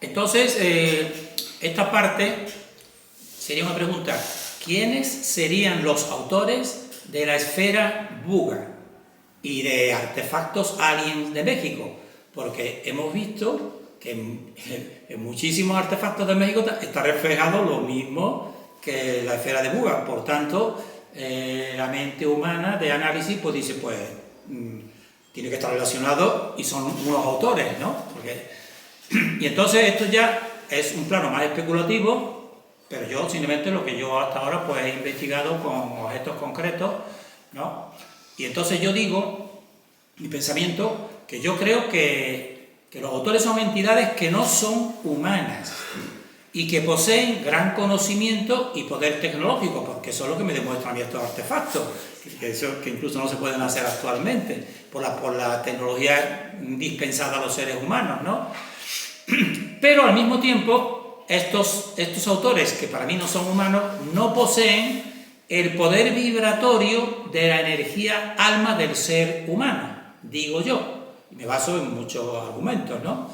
Entonces, esta parte sería una pregunta. ¿Quiénes serían los autores de la esfera Buga y de artefactos aliens de México? Porque hemos visto que en muchísimos artefactos de México está reflejado lo mismo que la esfera de Buga. Por tanto, la mente humana de análisis pues dice, pues tiene que estar relacionado y son unos autores, ¿no? Y entonces esto ya es un plano más especulativo, pero yo simplemente lo que yo hasta ahora pues he investigado con objetos concretos, ¿no? Y entonces yo digo, mi pensamiento, que yo creo que los autores son entidades que no son humanas y que poseen gran conocimiento y poder tecnológico, porque eso es lo que me demuestran estos artefactos, que incluso no se pueden hacer actualmente por la tecnología dispensada a los seres humanos, ¿no? Pero al mismo tiempo, estos autores, que para mí no son humanos, no poseen el poder vibratorio de la energía alma del ser humano, digo yo. Y me baso en muchos argumentos, ¿no?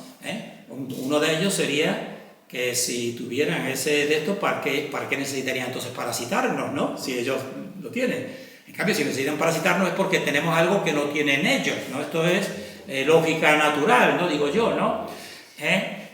Uno de ellos sería que si tuvieran ese de estos, ¿para qué necesitarían entonces parasitarnos, ¿no? Si ellos lo tienen. En cambio, si necesitan parasitarnos es porque tenemos algo que no tienen ellos, ¿no? Esto es lógica natural, ¿no? Digo yo, ¿no?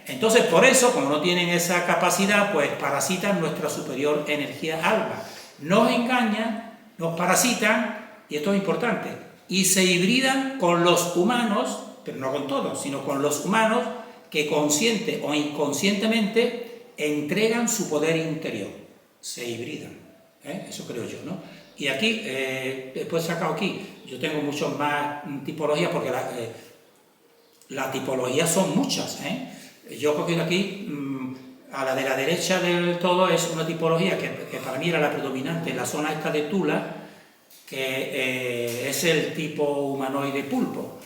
Entonces, por eso, como no tienen esa capacidad, pues parasitan nuestra superior energía alma. Nos engañan, nos parasitan, y esto es importante, y se hibridan con los humanos, pero no con todos, sino con los humanos que consciente o inconscientemente entregan su poder interior. Se hibridan, eso creo yo, ¿no? Y aquí, después he sacado aquí, yo tengo muchos más tipologías, porque las tipologías son muchas, Yo he cogido aquí, a la de la derecha del todo es una tipología que para mí era la predominante en la zona esta de Tula, que es el tipo humanoide pulpo.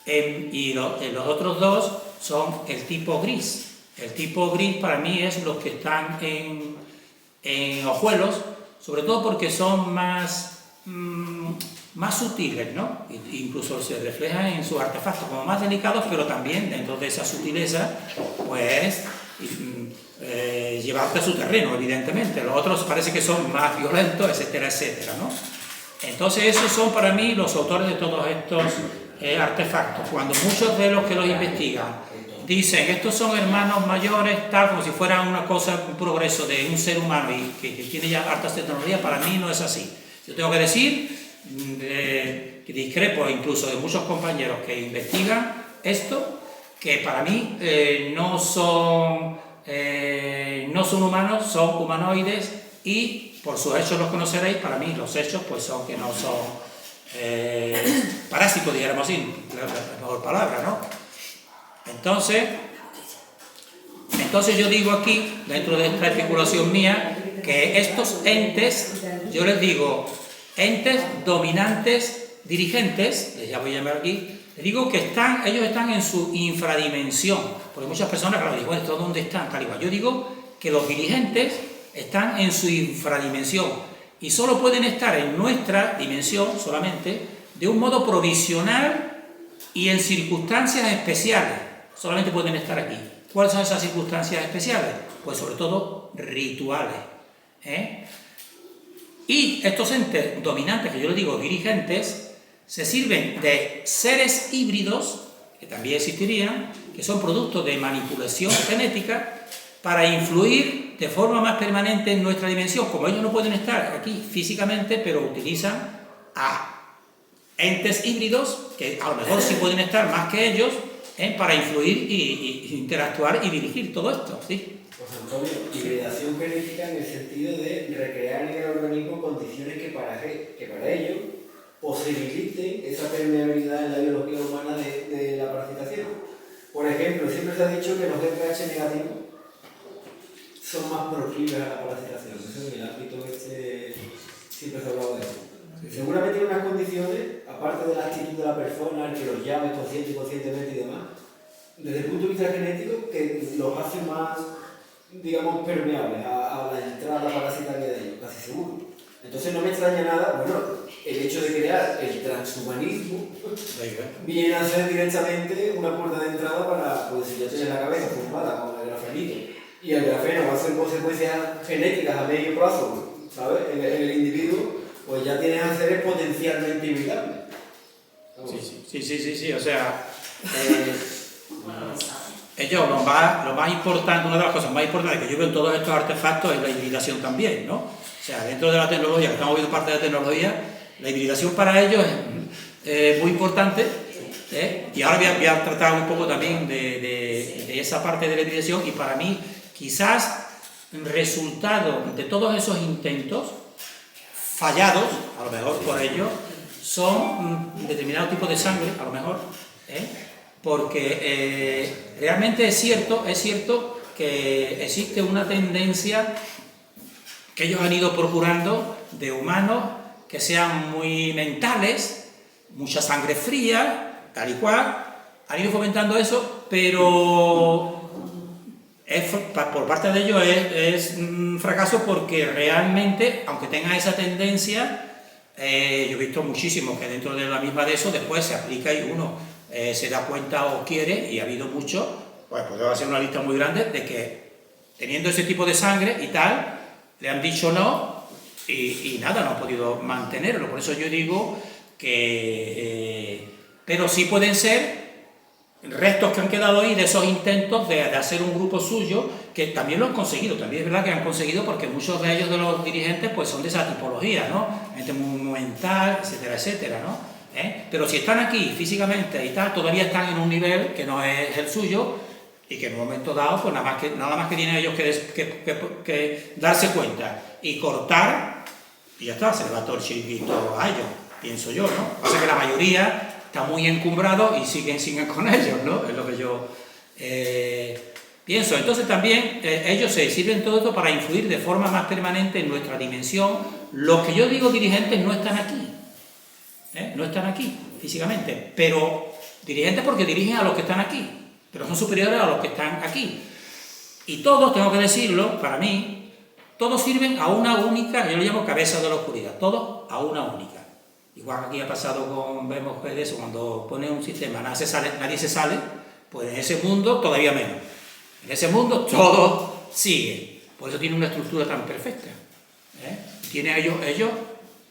Y los otros dos son el tipo gris. El tipo gris para mí es los que están en hojuelos, sobre todo porque son más sutiles, ¿no? Incluso se reflejan en sus artefactos como más delicados, pero también dentro de esa sutileza, pues llevarte a su terreno, evidentemente. Los otros parece que son más violentos, etcétera, etcétera, ¿no? Entonces esos son para mí los autores de todos estos artefactos. Cuando muchos de los que los investigan dicen estos son hermanos mayores, tal, como si fuera una cosa, un progreso de un ser humano y que tiene ya hartas tecnologías, para mí no es así. Yo tengo que decir que discrepo incluso de muchos compañeros que investigan esto, que para mí no son humanos, son humanoides, y por sus hechos los conoceréis. Para mí los hechos pues son que no son parásitos, dijéramos así, la mejor palabra, ¿no? Entonces yo digo aquí, dentro de esta especulación mía, que estos entes, yo les digo entes dominantes, dirigentes, les voy a llamar aquí, les digo que ellos están en su infradimensión, porque muchas personas, claro, digo, bueno, ¿dónde están? Tal igual. Yo digo que los dirigentes están en su infradimensión y solo pueden estar en nuestra dimensión, solamente, de un modo provisional y en circunstancias especiales. Solamente pueden estar aquí. ¿Cuáles son esas circunstancias especiales? Pues sobre todo rituales. Y estos entes dominantes, que yo les digo dirigentes, se sirven de seres híbridos, que también existirían, que son productos de manipulación genética, para influir de forma más permanente en nuestra dimensión. Como ellos no pueden estar aquí físicamente, pero utilizan a entes híbridos, que a lo mejor sí pueden estar más que ellos, para influir y interactuar y dirigir todo esto, ¿sí? Pues Antonio, hibridación genética en el sentido de recrear en el organismo condiciones que para ello posibiliten esa permeabilidad en la biología humana de la parasitación. Por ejemplo, siempre se ha dicho que los RH negativos son más proclives a la parasitación. Eso en el ámbito siempre se ha hablado de eso. Seguramente hay unas condiciones, aparte de la actitud de la persona, el que los llame consciente y conscientemente y demás, desde el punto de vista genético, que los hace más, digamos, permeables a la entrada parasitaria de ellos, casi seguro. Entonces no me extraña nada, bueno, el hecho de crear el transhumanismo viene a ser directamente una puerta de entrada para, pues si ya tienes la cabeza formada con el finito. Y el grafeno va a ser consecuencias genéticas a medio plazo, ¿sabes? En el individuo, pues ya tienes a seres potencialmente imitables. Sí, o sea, ellos lo más importante, una de las cosas más importantes que yo veo en todos estos artefactos es la hibridación también, ¿no? O sea, dentro de la tecnología, que estamos viendo parte de la tecnología, la hibridación para ellos es muy importante, ¿eh? Y ahora voy a tratar un poco también de esa parte de la hibridación, y para mí, quizás, resultado de todos esos intentos fallados, a lo mejor por ellos, son determinados tipos de sangre, a lo mejor, porque realmente es cierto que existe una tendencia que ellos han ido procurando de humanos que sean muy mentales, mucha sangre fría, tal y cual, han ido fomentando eso, pero por parte de ellos es un fracaso, porque realmente, aunque tengan esa tendencia, yo he visto muchísimo que dentro de la misma de eso después se aplica y uno se da cuenta o quiere, y ha habido mucho, pues podemos hacer una lista muy grande de que teniendo ese tipo de sangre y tal, le han dicho no y nada, no han podido mantenerlo. Por eso yo digo que pero sí pueden ser restos que han quedado ahí de esos intentos de hacer un grupo suyo, que también lo han conseguido. También es verdad que han conseguido, porque muchos de ellos, de los dirigentes, pues son de esa tipología, ¿no? Gente muy mental, etcétera, etcétera, ¿no? Pero si están aquí físicamente y tal, todavía están en un nivel que no es el suyo, y que en un momento dado, pues nada más que tienen ellos que darse cuenta y cortar, y ya está, se le va todo el chiringuito a ellos, pienso yo, ¿no? Pasa que la mayoría está muy encumbrado y siguen con ellos, ¿no? Es lo que yo pienso. Entonces también ellos se sirven todo esto para influir de forma más permanente en nuestra dimensión. Los que yo digo dirigentes no están aquí, no están aquí físicamente, pero dirigentes porque dirigen a los que están aquí, pero son superiores a los que están aquí. Y todos, tengo que decirlo, para mí, todos sirven a una única, yo lo llamo cabeza de la oscuridad, todos a una única. Igual que aquí ha pasado vemos de eso, cuando pone un sistema, nadie se sale, pues en ese mundo todavía menos. En ese mundo todo sigue. Por eso tiene una estructura tan perfecta. Tienen ellos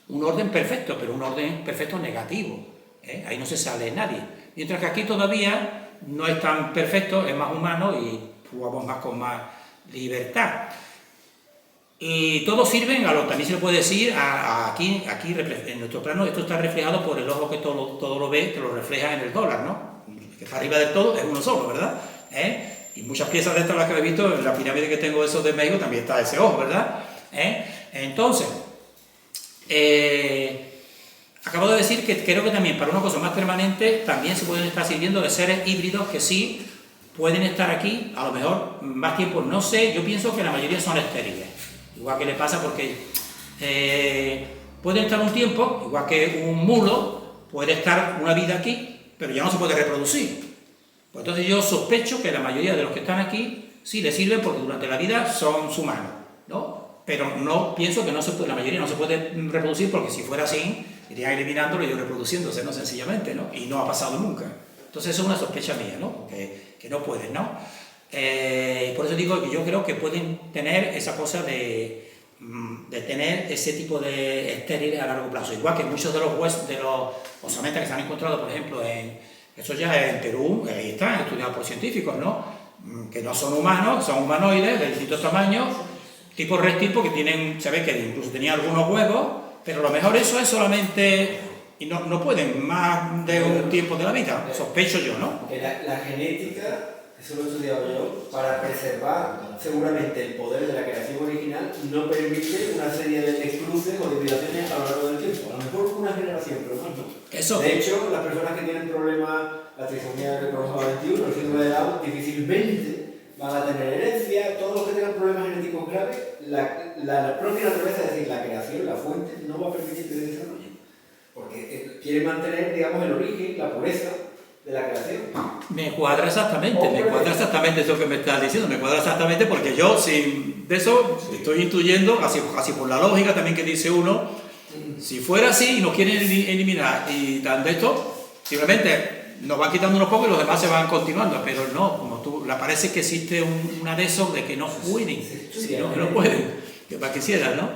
un orden perfecto, pero un orden perfecto negativo. Ahí no se sale nadie. Mientras que aquí todavía no es tan perfecto, es más humano y jugamos más con más libertad. Y todos sirven también se le puede decir, aquí en nuestro plano, esto está reflejado por el ojo que todo lo ve, que lo refleja en el dólar, ¿no? Que está arriba del todo es uno solo, ¿verdad? Y muchas piezas de estas las que he visto, en la pirámide que tengo eso de México también está ese ojo, ¿verdad? Entonces, acabo de decir que creo que también para una cosa más permanente también se pueden estar sirviendo de seres híbridos que sí pueden estar aquí, a lo mejor más tiempo, no sé, yo pienso que la mayoría son estériles. Igual que le pasa porque puede estar un tiempo, igual que un mulo puede estar una vida aquí, pero ya no se puede reproducir. Pues entonces yo sospecho que la mayoría de los que están aquí sí les sirven porque durante la vida son humanos, ¿no? Pero no pienso que la mayoría no se puede reproducir, porque si fuera así, irían eliminándolo y yo reproduciéndose, ¿no? Sencillamente, ¿no? Y no ha pasado nunca. Entonces eso es una sospecha mía, ¿no? Que no pueden, ¿no? Por eso digo que yo creo que pueden tener esa cosa de tener ese tipo de estériles a largo plazo. Igual que muchos de los osamentas que se han encontrado, por ejemplo, eso ya en Perú, ahí están estudiados por científicos, ¿no? Que no son humanos, son humanoides de distintos tamaños, tipo reptil, porque se ve que incluso tenían algunos huevos, pero a lo mejor eso es solamente, y no pueden más de un tiempo de la vida, sospecho yo, ¿no? La genética, eso lo he estudiado yo, para preservar seguramente el poder de la creación original, no permite una serie de cruces o de hibridaciones a lo largo del tiempo. A lo mejor una generación, pero más no. Eso. De hecho, las personas que tienen problemas, la trisomía cromosoma 21, el síndrome de Down, difícilmente van a tener herencia. Todos los que tengan problemas genéticos graves, la propia naturaleza, es decir, la creación, la fuente, no va a permitir que se desarrolle. Porque quiere mantener, digamos, el origen, la pureza de la creación. Me cuadra exactamente eso que me estás diciendo, me cuadra exactamente, porque yo de eso estoy intuyendo, así por la lógica también que dice uno, si fuera así y nos quieren eliminar y dan de esto, simplemente nos van quitando unos pocos y los demás se van continuando, pero no, como tú parece que existe una de esos de que no pueden, si no, que no pueden, que para quisieran, ¿no?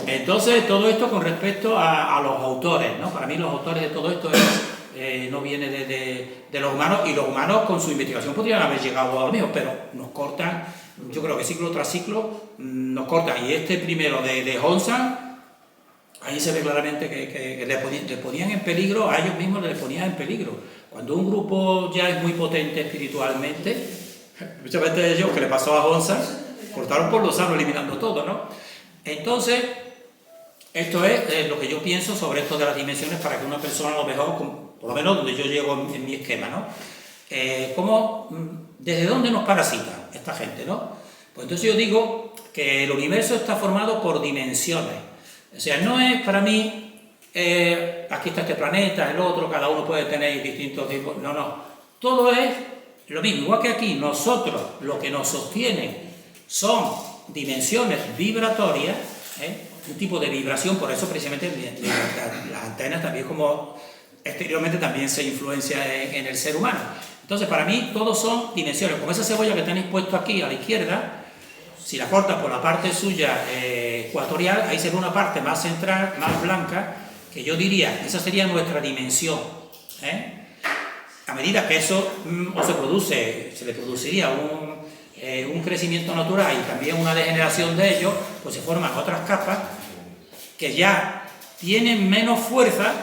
Entonces, todo esto con respecto a los autores, ¿no? Para mí los autores de todo esto no viene de los humanos, y los humanos con su investigación podrían haber llegado a lo mismo, pero nos cortan, yo creo que ciclo tras ciclo nos cortan. Y este primero de Honsan, ahí se ve claramente que le ponían en peligro, a ellos mismos les ponían en peligro. Cuando un grupo ya es muy potente espiritualmente, muchas veces ellos, que le pasó a Honsan, cortaron por los sanos eliminando todo, ¿no? Entonces, esto es lo que yo pienso sobre esto de las dimensiones, para que una persona lo mejor, por lo menos donde yo llego en mi esquema, ¿no? ¿Desde dónde nos parasita esta gente, no? Pues entonces yo digo que el universo está formado por dimensiones. O sea, no es para mí, aquí está este planeta, el otro, cada uno puede tener distintos tipos, no. Todo es lo mismo, igual que aquí, nosotros, lo que nos sostiene son dimensiones vibratorias, un tipo de vibración, por eso precisamente las antenas también, como exteriormente también se influencia en el ser humano. Entonces, para mí, todos son dimensiones. Como esa cebolla que tenéis puesto aquí a la izquierda, si la cortas por la parte suya ecuatorial, ahí se ve una parte más central, más blanca, que yo diría, esa sería nuestra dimensión. A medida que eso se le produciría un crecimiento natural y también una degeneración de ellos, pues se forman otras capas que ya tienen menos fuerza,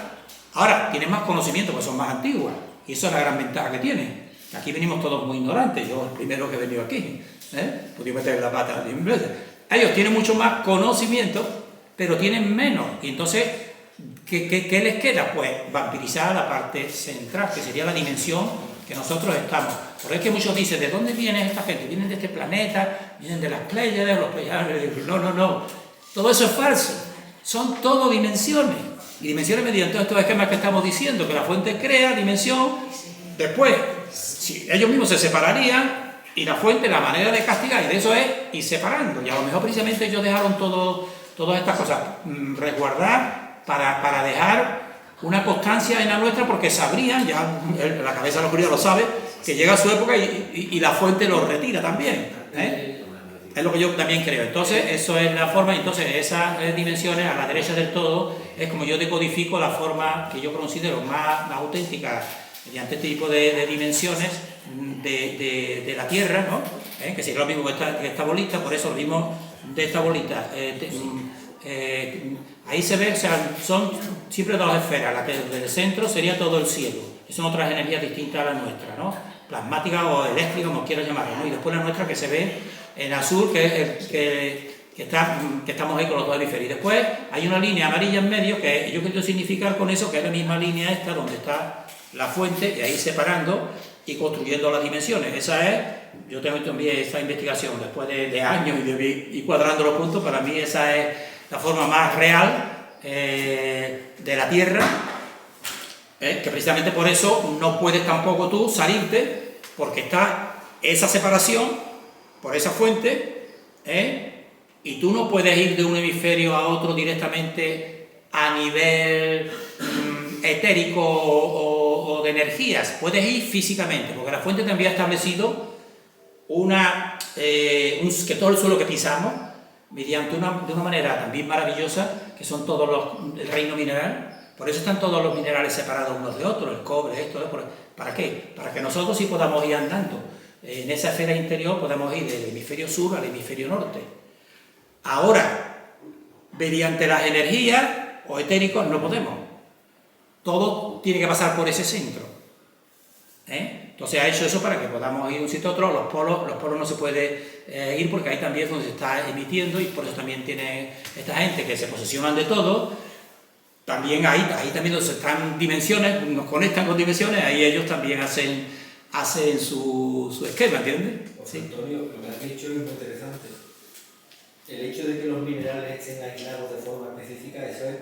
ahora tienen más conocimiento, pues son más antiguas, y eso es la gran ventaja que tienen. Aquí venimos todos muy ignorantes, yo el primero que he venido aquí, podía meter la pata 10 veces. Ellos tienen mucho más conocimiento, pero tienen menos, y entonces, ¿qué les queda? Pues vampirizar la parte central, que sería la dimensión que nosotros estamos. Por eso es que muchos dicen, ¿de dónde viene esta gente? ¿Vienen de este planeta? ¿Vienen de las Pléyades? Los Pleiades? No. Todo eso es falso. Son todo dimensiones. Y dimensiones mediante estos esquemas que estamos diciendo, que la fuente crea dimensión, después, si ellos mismos se separarían, y la fuente, la manera de castigar, y de eso es ir separando. Y a lo mejor precisamente ellos dejaron todas estas cosas, resguardar para dejar una constancia en la nuestra, porque sabrían, ya la cabeza de la oscuridad lo sabe, que llega su época y la fuente lo retira también. Es lo que yo también creo. Entonces, eso es la forma. Entonces, esas dimensiones a la derecha del todo es como yo decodifico la forma que yo considero más auténtica mediante este tipo de dimensiones de la Tierra, ¿no? Que sería lo mismo que esta bolita, por eso lo mismo de esta bolita. Ahí se ve, o sea, son siempre dos esferas, la que del centro sería todo el cielo, y son otras energías distintas a la nuestra, ¿no? Plasmática o eléctrica, como quieras llamarlo, ¿no? Y después la nuestra que se ve en azul, que es que estamos ahí con los dos hemisferios. Y después hay una línea amarilla en medio, que yo quiero significar con eso que es la misma línea esta, donde está la fuente, y ahí separando y construyendo las dimensiones. Esa es, yo tengo también esta investigación, después de años y cuadrando los puntos, para mí esa es la forma más real de la Tierra, que precisamente por eso no puedes tampoco tú salirte, porque está esa separación por esa fuente, y tú no puedes ir de un hemisferio a otro directamente a nivel etérico o de energías. Puedes ir físicamente, porque la fuente también ha establecido que todo el suelo que pisamos, mediante de una manera también maravillosa, que son todos el reino mineral. Por eso están todos los minerales separados unos de otros, el cobre, esto, ¿para qué? Para que nosotros sí podamos ir andando. En esa esfera interior podemos ir del hemisferio sur al hemisferio norte. Ahora, mediante las energías o etéricos no podemos. Todo tiene que pasar por ese centro. Entonces ha hecho eso para que podamos ir de un sitio a otro. Los polos no se puede ir, porque ahí también es donde se está emitiendo, y por eso también tiene esta gente que se posesionan de todo. También ahí también donde están dimensiones, nos conectan con dimensiones, ahí ellos también hacen su esquema, ¿entiendes? Pues, sí. Antonio, lo que has dicho es muy interesante. El hecho de que los minerales estén aislados de forma específica, eso es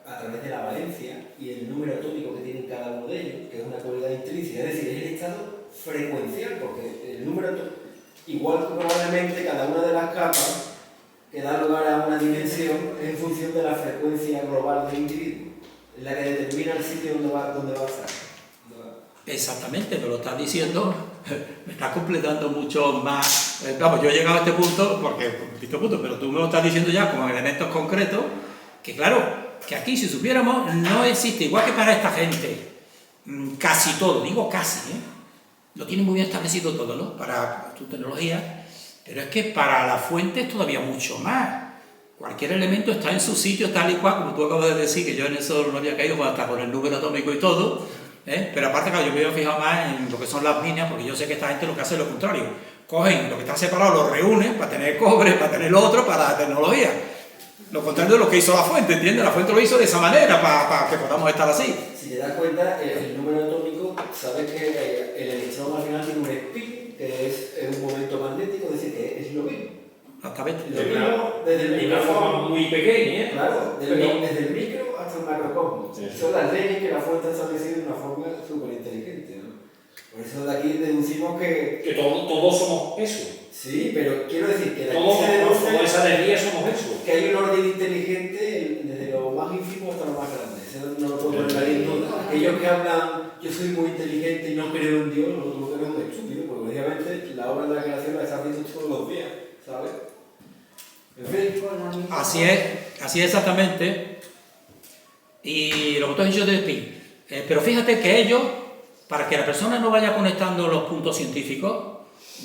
a través de la valencia y el número atómico que tienen cada uno de ellos, que es una cualidad intrínseca, es decir, es el estado frecuencial, porque el número atómico, igual que probablemente cada una de las capas que da lugar a una dimensión es en función de la frecuencia global del individuo, la que determina el sitio donde va a estar. Exactamente, me lo estás diciendo me estás completando mucho más. Vamos, yo he llegado a este punto, pero tú me lo estás diciendo ya como elementos concretos, que claro, que aquí si supiéramos, no existe, igual que para esta gente, casi todo, digo casi, lo tiene muy bien establecido todo, ¿no? Para tu tecnología, pero es que para la fuente es todavía mucho más. Cualquier elemento está en su sitio tal y cual, como tú acabas de decir, que yo en eso no había caído, hasta con el número atómico y todo, pero aparte, claro, yo me había fijado más en lo que son las minas, porque yo sé que esta gente lo que hace es lo contrario. Cogen lo que está separado, lo reúnen para tener cobre, para tener lo otro, para la tecnología. Lo contrario de lo que hizo la fuente, ¿entiendes? La fuente lo hizo de esa manera, para que podamos estar así. Si te das cuenta, el número atómico, sabes que el electrón al final tiene un spin, que es un momento magnético, es decir, que es lo mismo. Exactamente. Desde una forma muy pequeña, claro, desde el micro hasta el macrocosmos. Sí. Son las leyes que la fuente ha establecido de una forma súper inteligente, ¿no? Por eso de aquí deducimos que todos somos eso. sí, pero quiero decir que de aquí Todos se deduce con esa energía somos eso. que hay un orden inteligente desde lo más ínfimo hasta lo más grande. Eso no lo puedo poner en duda. Aquellos que hablan, yo soy muy inteligente y no creo en Dios, lo que es un estúpido, porque obviamente la obra de la creación la estás viendo todos los días, ¿sabes? En fin, Así es exactamente. Y lo que tú has dicho del spin. Pero fíjate que ellos, para que la persona no vaya conectando los puntos científicos,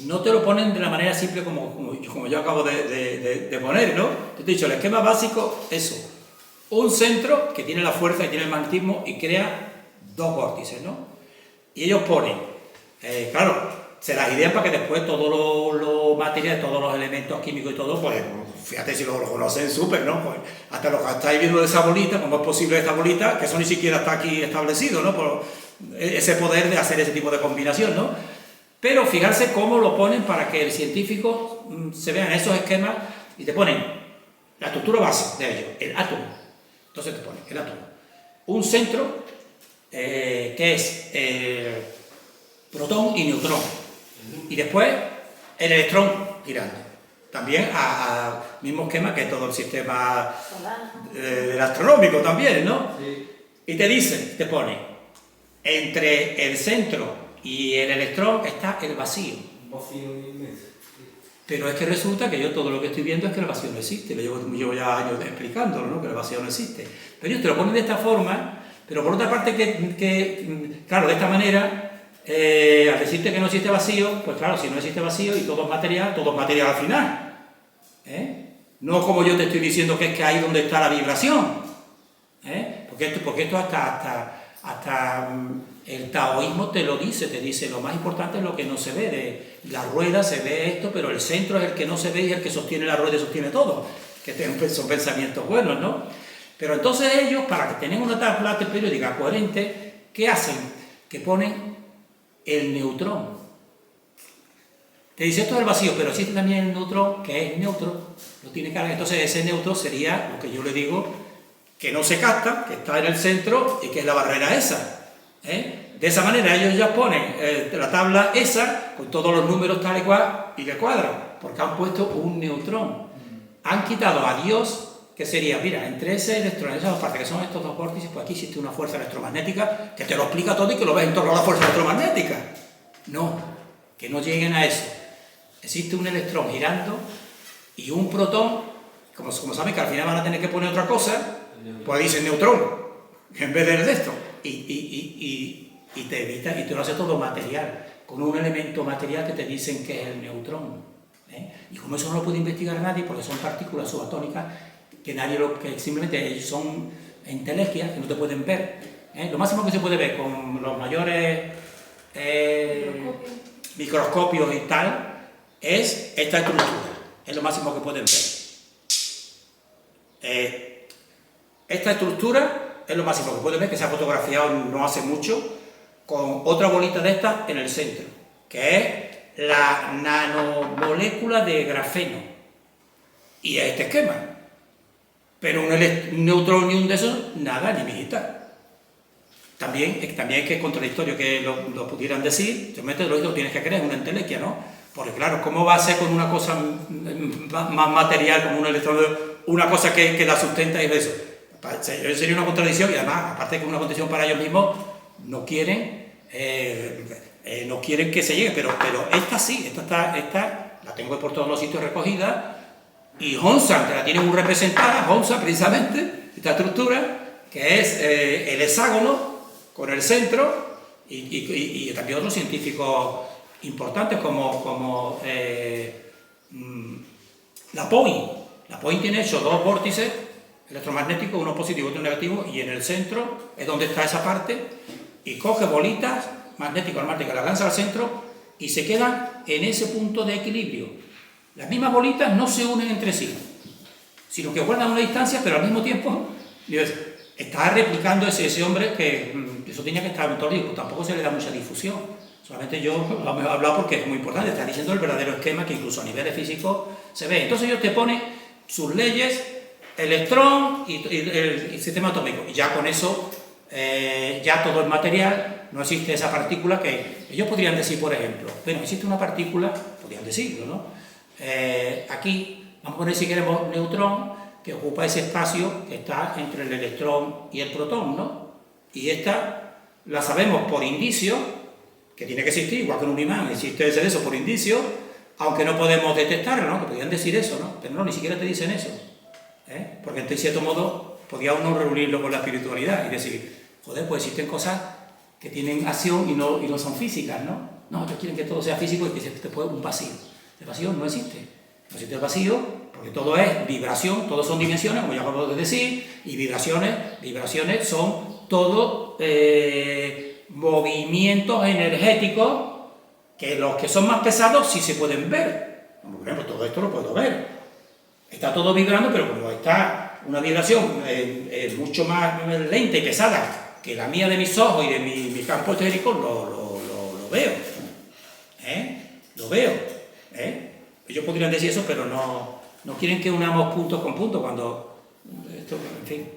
no te lo ponen de la manera simple como yo acabo de poner, ¿no? Te he dicho, el esquema básico es eso. Un centro que tiene la fuerza y tiene el magnetismo y crea dos vórtices, ¿no? Y ellos ponen, claro, se las idean para que después todos los materiales, todos los elementos químicos y todo, pues fíjate si lo conocen súper, ¿no? Pues hasta lo que estáis viendo de esa bolita, cómo es posible esta bolita, que eso ni siquiera está aquí establecido, ¿no? Por ese poder de hacer ese tipo de combinación, ¿no? Pero fijarse cómo lo ponen para que el científico se vean esos esquemas y te ponen la estructura base de ellos, el átomo. Entonces te ponen el átomo. Un centro que es protón y neutrón. Y después el electrón girando. También al mismo esquema que todo el sistema del astronómico también, ¿no? sí. Y te dicen, te pone, entre el centro y el electrón está el vacío. Un vacío inmenso. Sí. Pero es que resulta que yo todo lo que estoy viendo es que el vacío no existe. Lo llevo ya años explicándolo, ¿no? Que el vacío no existe. Pero ellos te lo ponen de esta forma, pero por otra parte claro, de esta manera, al decirte que no existe vacío, pues claro, si no existe vacío y todo es material al final. No como yo te estoy diciendo que es que ahí donde está la vibración. Porque esto hasta el taoísmo te lo dice, te dice lo más importante es lo que no se ve, de la rueda se ve esto, pero el centro es el que no se ve y el que sostiene la rueda y sostiene todo, que son pensamientos buenos, ¿no? Pero entonces ellos, para que tengan una tabla periódica coherente, ¿qué hacen? Que ponen el neutrón. Te dice esto es el vacío, pero existe también el neutrón, que es neutro, no tiene carga, entonces ese neutro sería lo que yo le digo, que no se capta, que está en el centro y que es la barrera esa. De esa manera ellos ya ponen la tabla esa con todos los números tal y cual y le cuadran, porque han puesto un neutrón. Han quitado a Dios, que sería, mira, entre ese electrón y esas dos partes que son estos dos vórtices, pues aquí existe una fuerza electromagnética que te lo explica todo y que lo ves en torno a la fuerza electromagnética. No, que no lleguen a eso. Existe un electrón girando y un protón, como saben que al final van a tener que poner otra cosa, pues dicen neutrón en vez de esto. Y te evita, y te lo hace todo material, con un elemento material que te dicen que es el neutrón. Y como eso no lo puede investigar nadie, porque son partículas subatónicas que simplemente son entelequias que no te pueden ver. Lo máximo que se puede ver con los mayores microscopios y tal es esta estructura, es lo máximo que pueden ver. Esta estructura es lo máximo que pueden ver, que se ha fotografiado no hace mucho, con otra bolita de estas en el centro, que es la nanomolécula de grafeno. Y es este esquema. Pero un neutrón ni un de esos, nada, ni mijita. También es que es contradictorio que lo pudieran decir, realmente lo tienes que creer, es una entelequia, ¿no? Porque claro, ¿cómo va a ser con una cosa más material como un electrón, una cosa que la sustenta y eso? Sería una contradicción y además, aparte de que es una contradicción para ellos mismos, no quieren no quieren que se llegue, pero esta sí, esta la tengo por todos los sitios recogida, y Honsa, que la tiene muy representada, Honsa precisamente, esta estructura, que es el hexágono con el centro, y también otros científicos importantes como la POI. La POI tiene hecho dos vórtices electromagnéticos, uno positivo y otro negativo, y en el centro es donde está esa parte, y coge bolitas magnéticas, las lanza al centro y se quedan en ese punto de equilibrio. Las mismas bolitas no se unen entre sí, sino que guardan una distancia, pero al mismo tiempo está replicando ese hombre que eso tenía que estar en todo el día, tampoco se le da mucha difusión. Solamente yo lo he hablado porque es muy importante, está diciendo el verdadero esquema que incluso a niveles físicos se ve. Entonces ellos te ponen sus leyes, electrón y el sistema atómico, y ya con eso ya todo el material, no existe esa partícula que ellos podrían decir, por ejemplo, bueno, existe una partícula, podrían decirlo, ¿no? Aquí, vamos a poner si queremos neutrón, que ocupa ese espacio que está entre el electrón y el protón, ¿no? Y esta la sabemos por indicio, que tiene que existir, igual que en un imán existe eso por indicio, aunque no podemos detectarlo, ¿no? Que podrían decir eso, ¿no? Pero no, ni siquiera te dicen eso, porque en cierto modo podría uno reunirlo con la espiritualidad y decir, joder, pues existen cosas que tienen acción y no son físicas, ¿no? No, ellos quieren que todo sea físico y que se te puede un vacío. El vacío no existe. No existe el vacío porque todo es vibración, todo son dimensiones, como ya acabo de decir, y vibraciones son todo movimientos energéticos que los que son más pesados sí se pueden ver. Por ejemplo, todo esto lo puedo ver. Está todo vibrando, pero como está una vibración mucho más lenta y pesada que la mía de mis ojos y de mi campo etérico, lo veo. Lo veo. Ellos podrían decir eso, pero no quieren que unamos puntos con puntos cuando esto, en fin.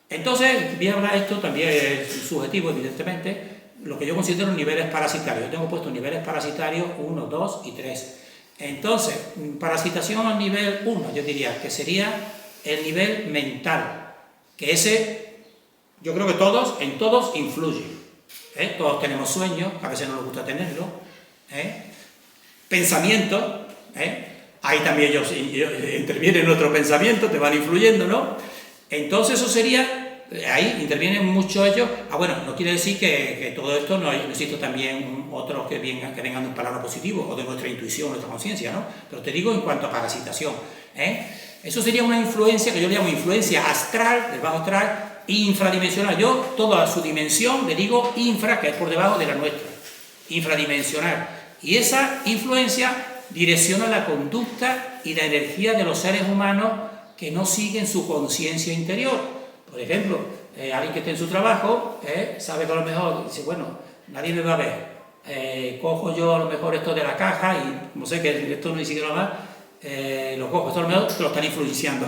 Entonces, voy a hablar, esto también es subjetivo, evidentemente, lo que yo considero niveles parasitarios. Yo tengo puesto niveles parasitarios 1, 2 y 3. Entonces, parasitación al nivel 1, yo diría que sería el nivel mental, que ese, yo creo que en todos influye. Todos tenemos sueños, a veces no nos gusta tenerlo. Pensamientos, ahí también ellos intervienen en nuestro pensamiento, te van influyendo, ¿no? Entonces eso sería, ahí intervienen muchos ellos. Bueno, no quiere decir que todo esto no existe también otros que vengan de un plano positivo o de nuestra intuición, nuestra conciencia, ¿no? Pero te digo en cuanto a parasitación, eso sería una influencia que yo le llamo influencia astral, del bajo astral, infradimensional. Yo toda su dimensión le digo infra, que es por debajo de la nuestra, infradimensional. Y esa influencia direcciona la conducta y la energía de los seres humanos que no siguen su conciencia interior. Por ejemplo, alguien que esté en su trabajo, sabe que a lo mejor dice, bueno, nadie me va a ver, cojo yo a lo mejor esto de la caja y como sé que esto no ni siquiera lo va, lo cojo, esto a lo mejor te lo están influenciando.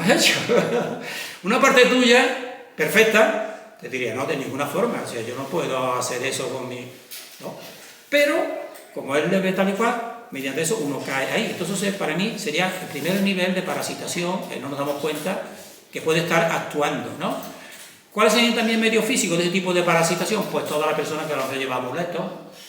Una parte tuya, perfecta, te diría, no, de ninguna forma, o sea, yo no puedo hacer eso con mi... ¿no? Pero, como él le ve tal y cual, mediante eso uno cae ahí. Entonces, para mí, sería el primer nivel de parasitación, que no nos damos cuenta que puede estar actuando, ¿no? ¿Cuáles serían también medios físicos de ese tipo de parasitación? Pues todas las personas que a lo mejor llevan amuletos,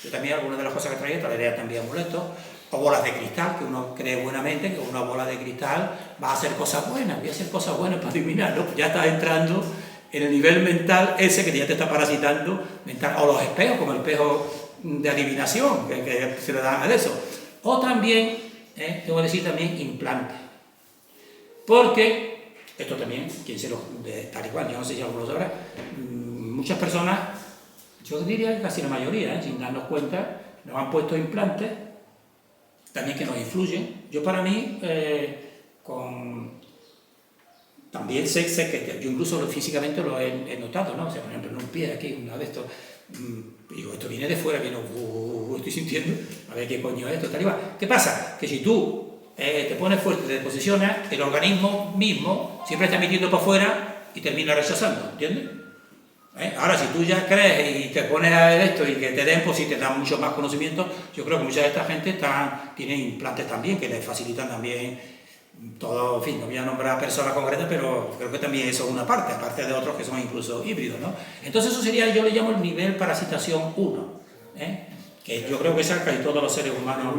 yo también algunas de las cosas que traía, traería también amuletos, o bolas de cristal, que uno cree buenamente que una bola de cristal va a hacer cosas buenas, voy a hacer cosas buenas para adivinar, ¿no? Pues ya estás entrando en el nivel mental ese que ya te está parasitando, mental, o los espejos, como el espejo de adivinación, que se le da a eso. O también, tengo que decir también implante. Porque, esto también, quien se lo, tal y cual, yo no sé si alguno lo sabrá, muchas personas, yo diría casi la mayoría, sin darnos cuenta, nos han puesto implantes, también que nos influyen. Yo para mí, también sé que yo incluso físicamente lo he notado, ¿no? O sea, por ejemplo, en un pie aquí, una de estos, digo, esto viene de fuera, que no estoy sintiendo, a ver qué coño es esto, tal y cual. ¿Qué pasa? Que si tú te pones fuerte, te posicionas, el organismo mismo siempre está emitiendo para afuera y termina rechazando, ¿entiendes? Ahora, si tú ya crees y te pones a ver esto y que te den, pues si te dan mucho más conocimiento, yo creo que mucha de esta gente tienen implantes también, que les facilitan también todo, en fin, no voy a nombrar personas concretas, pero creo que también eso es una parte, aparte de otros que son incluso híbridos, ¿no? Entonces eso sería, yo le llamo el nivel parasitación 1, que yo creo que esa casi todos los seres humanos,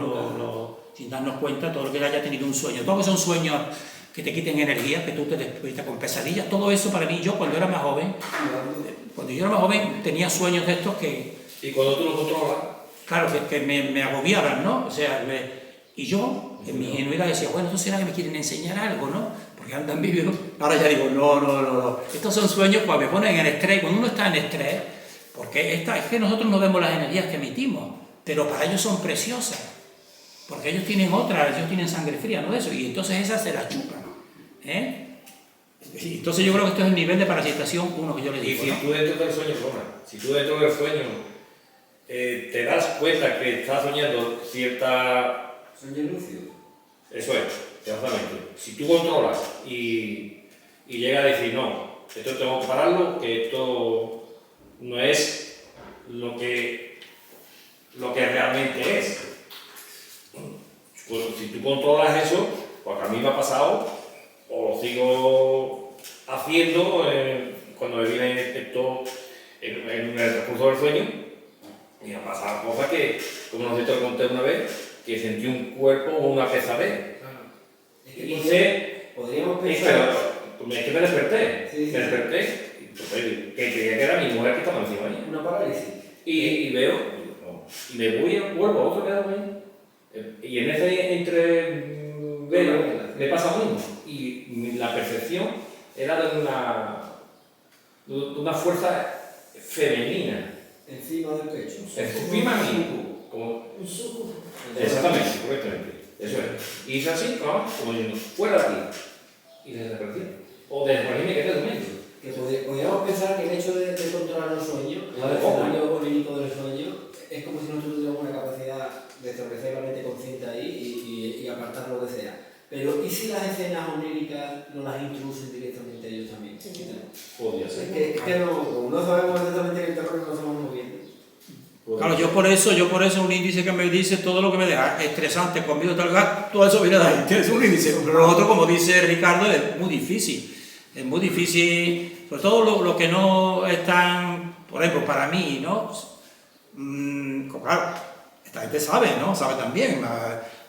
sin darnos cuenta, todo lo que haya tenido un sueño, todo lo que son sueños que te quiten energía, que tú te despiertas con pesadillas, todo eso para mí, yo cuando era más joven, tenía sueños de estos que... Y cuando tú lo controlas... Claro, que me agobiaban, ¿no? O sea, y yo, en mi ingenuidad, decía, bueno, ¿esto será que me quieren enseñar algo, no? Porque andan viviendo... Ahora ya digo, no. Estos son sueños que me ponen en estrés. Cuando uno está en estrés, porque es que nosotros no vemos las energías que emitimos, pero para ellos son preciosas. Porque ellos tienen otras, ellos tienen sangre fría, ¿no? Eso, y entonces esas se las chupan, ¿eh? Y entonces yo creo que esto es el nivel de parasitación uno que yo le digo, y si ¿no? tú dentro del sueño, si tú dentro del sueño te das cuenta que estás soñando cierta... Sueño lúcido. Eso es, exactamente. Si tú controlas y llegas a decir, no, esto tengo que pararlo, que esto no es lo que realmente es. Pues, si tú controlas eso, pues a mí me ha pasado, o lo sigo haciendo cuando me viene esto en el transcurso del sueño, y me han pasado cosas que, como no sé, te lo conté una vez, que sentí un cuerpo o una pesadez. Es que Es podríamos que pensar... me desperté, Sí. me desperté, y entonces, que creía que era mi mujer que estaba encima mía. Una parálisis. Y veo, y me vuelvo a otro quedarme ahí. Y en ese veo, me pasa lo mismo. Y la percepción era de una fuerza femenina. Encima del pecho. Encima mío. Como, Un suco. exactamente, correctamente. Eso es. Y es así, como diciendo, fuera de aquí. Y desapareció. O desapareció y me quedé durmiendo. Que podríamos pensar que el hecho de controlar los sueños, No, el de poco. escenario onírico del sueño, es como si nosotros tuviéramos una capacidad de establecer la mente consciente ahí y apartar lo que sea. Pero ¿y si las escenas oníricas no las introducen directamente ellos también? Podría Es ser. que no sabemos exactamente qué terror nos estamos moviendo. Claro, yo por eso un índice que me dice todo lo que me deja estresante, conmigo tal gas, todo eso viene de ahí, es un índice. Pero lo otro, como dice Ricardo, es muy difícil. Es muy difícil, sobre todo lo que no están, por ejemplo, para mí, ¿no? Claro, esta gente sabe, ¿no? Sabe también,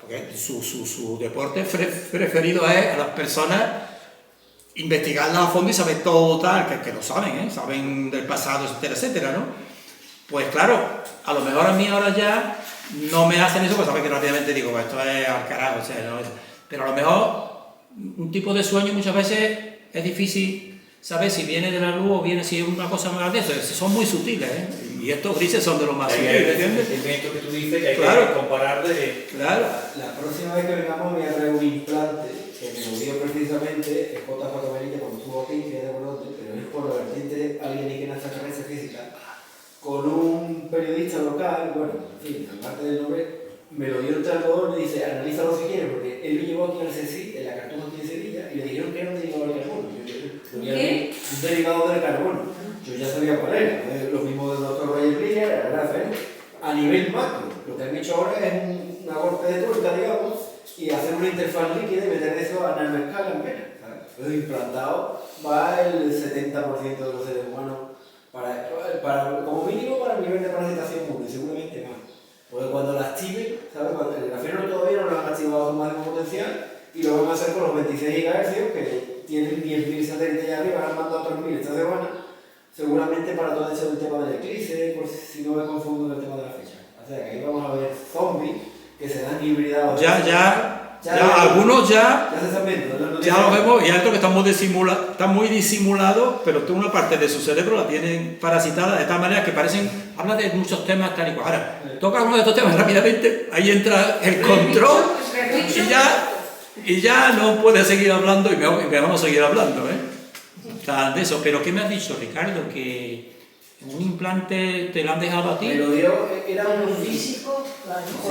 porque su deporte preferido es a las personas investigarlas a fondo y saber todo tal, que lo saben, ¿eh? Saben del pasado, etcétera, etcétera, ¿no? Pues claro, a lo mejor a mí ahora ya no me hacen eso, pues saben que rápidamente digo, pues esto es al carajo, o sea, ¿no? Pero a lo mejor un tipo de sueño muchas veces es difícil saber si viene de la luz o viene si es una cosa más de eso, son muy sutiles, ¿eh? Y estos grises son de los más sutiles, ¿entiendes? El sentimiento que tú dices que hay Claro. que comparar de... Claro. La próxima vez que vengamos me voy a traer un implante que me lo dio precisamente el J.J. Benítez cuando estuvo aquí, que es de Bolote, pero es por la vertiente alienígena extraterrestre física, con un periodista local, bueno, en fin, aparte del nombre, me lo dio el tratador y me dice, analízalo si quieres, porque él lo llevó aquí al CSI, en la Cartón aquí en Sevilla, y le dijeron que era un derivado del carbono. ¿Qué? Un derivado del carbono. Yo ya sabía cuál era, lo mismo del doctor Roger Briller, era diferente. A nivel macro, lo que han hecho ahora es una golpe de tuerca, digamos, y hacer una interfaz líquida y meter eso a nanoescala en vena. Entonces, implantado va el 70% de los seres humanos, como mínimo para el nivel de parasitación mundial, seguramente más. Porque cuando la activen, ¿sabes? Cuando el grafeno todavía no lo han activado a su máximo potencial y lo van a hacer con los 26 GHz que tienen 10.000 satélites allá arriba, han mandado 3.000 esta semana, seguramente para todo eso del tema del eclipse, por si no me confundo con el tema de la fecha. O sea que ahí vamos a ver zombies que se dan hibridados. Ya, algunos ya se están viendo, ¿no? ya lo vemos, y algo que están muy disimulados, pero toda una parte de su cerebro la tienen parasitada de tal manera que parecen, habla de muchos temas tal y cual. Ahora, toca uno de estos temas rápidamente, ahí entra el control y ya no puede seguir hablando y vamos a seguir hablando, ¿eh? De eso, pero ¿qué me has dicho, Ricardo? Que un implante te lo han dejado a ti. Me lo dio, era un físico.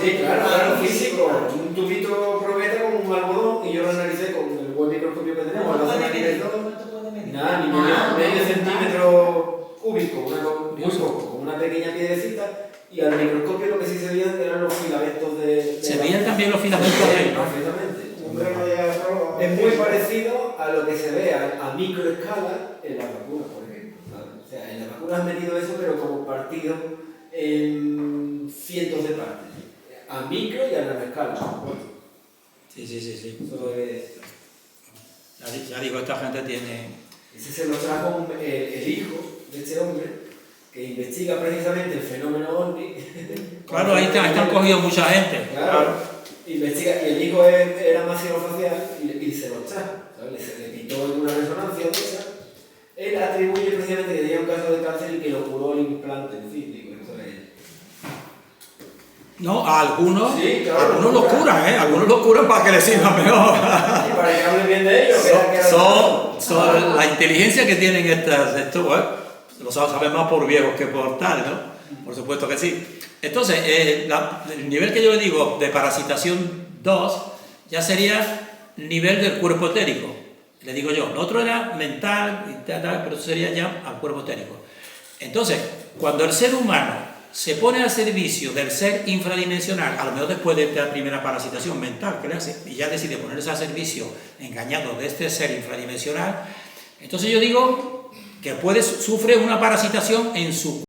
Sí, claro, era un físico, un tubito probeta con un algodón y yo lo analicé con el buen microscopio que tenemos. Nada, ni medio centímetro cúbico, muy poco, con una pequeña piedrecita, y al microscopio lo que sí se veían eran los filamentos de Se veían también los filamentos de ahí, ¿no? Perfectamente. Un grano de arroz es muy parecido a lo que se ve a microescala en las vacunas, por ejemplo. O sea, en las vacunas han metido eso, pero como partido en cientos de partes, a micro y a nanoescala. Sí. Eso es... Ya digo, esta gente tiene... Ese se lo trajo el hijo de este hombre, que investiga precisamente el fenómeno OVNI. Claro, ahí están cogidos mucha gente. Claro, investiga, y el hijo era maxilofacial y se lo trajo, ¿sabes? Se le quitó en una resonancia de esa. Él atribuye precisamente que tenía un caso de cáncer y que lo curó el implante, en fin, digo, eso es... No, a algunos, Sí, claro, algunos los curan, ¿eh? Algunos los curan para que les sirva mejor. Y para que hablen bien de ellos, Son la inteligencia que tienen estos, lo saben más por viejos que por tal, ¿no? Por supuesto que sí. Entonces, el nivel que yo le digo de parasitación 2 ya sería nivel del cuerpo etérico. Le digo yo, lo otro era mental, y tal, pero eso sería ya al cuerpo etérico. Entonces, cuando el ser humano se pone al servicio del ser infradimensional, a lo mejor después de esta primera parasitación mental que le hace, y ya decide ponerse al servicio engañado de este ser infradimensional, entonces yo digo que sufre una parasitación en su